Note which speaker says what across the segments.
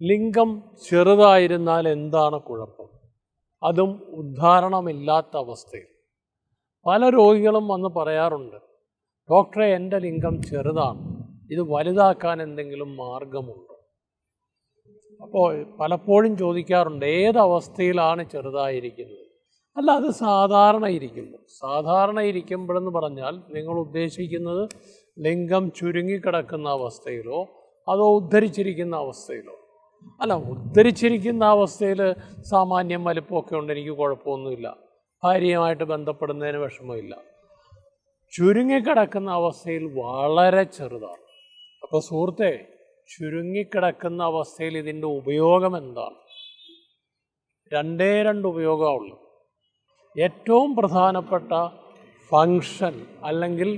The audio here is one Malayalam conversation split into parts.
Speaker 1: ലിംഗം ചെറുതായിരുന്നാൽ എന്താണ് കുഴപ്പം? അതും ഉദ്ധാരണമില്ലാത്ത അവസ്ഥയിൽ. പല രോഗികളും വന്ന് പറയാറുണ്ട്, ഡോക്ടറെ എൻ്റെ ലിംഗം ചെറുതാണ്, ഇത് വലുതാക്കാൻ എന്തെങ്കിലും മാർഗമുണ്ടോ? അപ്പോൾ പലപ്പോഴും ചോദിക്കാറുണ്ട്, ഏതവസ്ഥയിലാണ് ചെറുതായിരിക്കുന്നത്? അല്ല, അത് സാധാരണ ഇരിക്കുമ്പോഴെന്ന് പറഞ്ഞാൽ നിങ്ങൾ ഉദ്ദേശിക്കുന്നത് ലിംഗം ചുരുങ്ങിക്കിടക്കുന്ന അവസ്ഥയിലോ അതോ ഉദ്ധരിച്ചിരിക്കുന്ന അവസ്ഥയിലോ? അല്ല, ഉദ്ധരിച്ചിരിക്കുന്ന അവസ്ഥയിൽ സാമാന്യം വലിപ്പമൊക്കെ ഉണ്ട്, എനിക്ക് കുഴപ്പമൊന്നുമില്ല, ഭാര്യയുമായിട്ട് ബന്ധപ്പെടുന്നതിന് വിഷമമില്ല. ചുരുങ്ങിക്കിടക്കുന്ന അവസ്ഥയിൽ വളരെ ചെറുതാണ്. അപ്പോൾ സുഹൃത്തെ, ചുരുങ്ങിക്കിടക്കുന്ന അവസ്ഥയിൽ ഇതിൻ്റെ ഉപയോഗം എന്താണ്? രണ്ട് ഉപയോഗമുള്ളൂ. ഏറ്റവും പ്രധാനപ്പെട്ട ഫങ്ഷൻ അല്ലെങ്കിൽ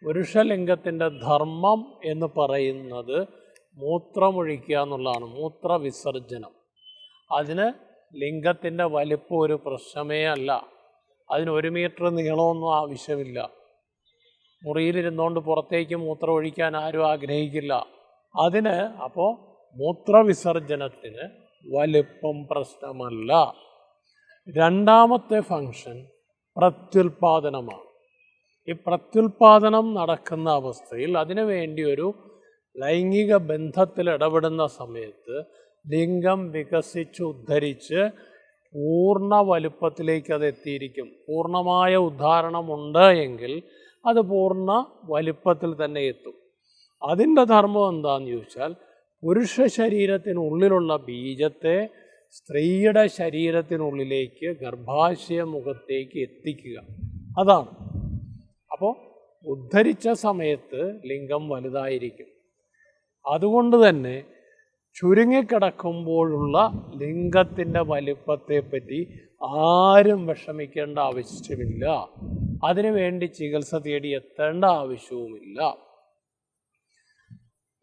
Speaker 1: പുരുഷലിംഗത്തിൻ്റെ ധർമ്മം എന്ന് പറയുന്നത് മൂത്രമൊഴിക്കുക എന്നുള്ളതാണ്, മൂത്രവിസർജനം. അതിന് ലിംഗത്തിൻ്റെ വലിപ്പം ഒരു പ്രശ്നമേ അല്ല. അതിന് 1 മീറ്റർ നീളമൊന്നും ആവശ്യമില്ല. മുറിയിലിരുന്നുകൊണ്ട് പുറത്തേക്ക് മൂത്രം ഒഴിക്കാൻ ആരും ആഗ്രഹിക്കില്ല. അതിന് അപ്പോൾ മൂത്രവിസർജനത്തിന് വലിപ്പം പ്രശ്നമല്ല. രണ്ടാമത്തെ ഫങ്ഷൻ പ്രത്യുൽപാദനമാണ്. ഈ പ്രത്യുൽപാദനം നടക്കുന്ന അവസ്ഥയിൽ അതിനു വേണ്ടി ഒരു ലൈംഗിക ബന്ധത്തിൽ ഇടപെടുന്ന സമയത്ത് ലിംഗം വികസിച്ച് ഉദ്ധരിച്ച് പൂർണ്ണ വലുപ്പത്തിലേക്ക് അത് എത്തിയിരിക്കും. പൂർണ്ണമായ ഉദ്ധാരണമുണ്ട് എങ്കിൽ അത് പൂർണ്ണ വലുപ്പത്തിൽ തന്നെ എത്തും. അതിൻ്റെ ധർമ്മം എന്താണെന്ന് ചോദിച്ചാൽ, പുരുഷ ശരീരത്തിനുള്ളിലുള്ള ബീജത്തെ സ്ത്രീയുടെ ശരീരത്തിനുള്ളിലേക്ക് ഗർഭാശയ മുഖത്തേക്ക് എത്തിക്കുക, അതാണ്. അപ്പോൾ ഉദ്ധരിച്ച സമയത്ത് ലിംഗം വലുതായിരിക്കും. അതുകൊണ്ട് തന്നെ ചുരുങ്ങിക്കിടക്കുമ്പോഴുള്ള ലിംഗത്തിൻ്റെ വലിപ്പത്തെപ്പറ്റി ആരും വിഷമിക്കേണ്ട ആവശ്യമില്ല. അതിനുവേണ്ടി ചികിത്സ തേടി എത്തേണ്ട ആവശ്യവുമില്ല.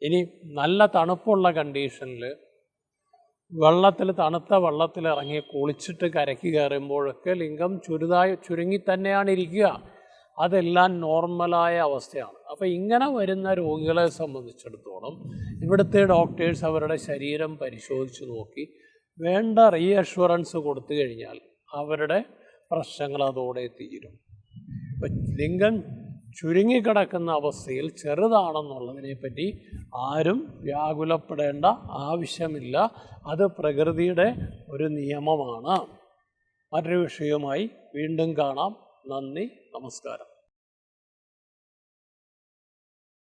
Speaker 1: ഇനി നല്ല തണുപ്പുള്ള കണ്ടീഷനിൽ തണുത്ത വെള്ളത്തിൽ ഇറങ്ങി കുളിച്ചിട്ട് കരയ്ക്ക് കയറുമ്പോഴൊക്കെ ലിംഗം ചുരുങ്ങി തന്നെയാണ് ഇരിക്കുക. അതെല്ലാം നോർമലായ അവസ്ഥയാണ്. അപ്പോൾ ഇങ്ങനെ വരുന്ന രോഗികളെ സംബന്ധിച്ചിടത്തോളം ഇവിടുത്തെ ഡോക്ടേഴ്സ് അവരുടെ ശരീരം പരിശോധിച്ച് നോക്കി വേണ്ട റീഅഷ്വറൻസ് കൊടുത്തു കഴിഞ്ഞാൽ അവരുടെ പ്രശ്നങ്ങൾ അതോടെ തീരും. ഇപ്പം ലിംഗം ചുരുങ്ങിക്കിടക്കുന്ന അവസ്ഥയിൽ ചെറുതാണെന്നുള്ളതിനെപ്പറ്റി ആരും വ്യാകുലപ്പെടേണ്ട ആവശ്യമില്ല. അത് പ്രകൃതിയുടെ ഒരു നിയമമാണ്. മറ്റൊരു വിഷയവുമായി വീണ്ടും കാണാം. നന്ദി, നമസ്കാരം.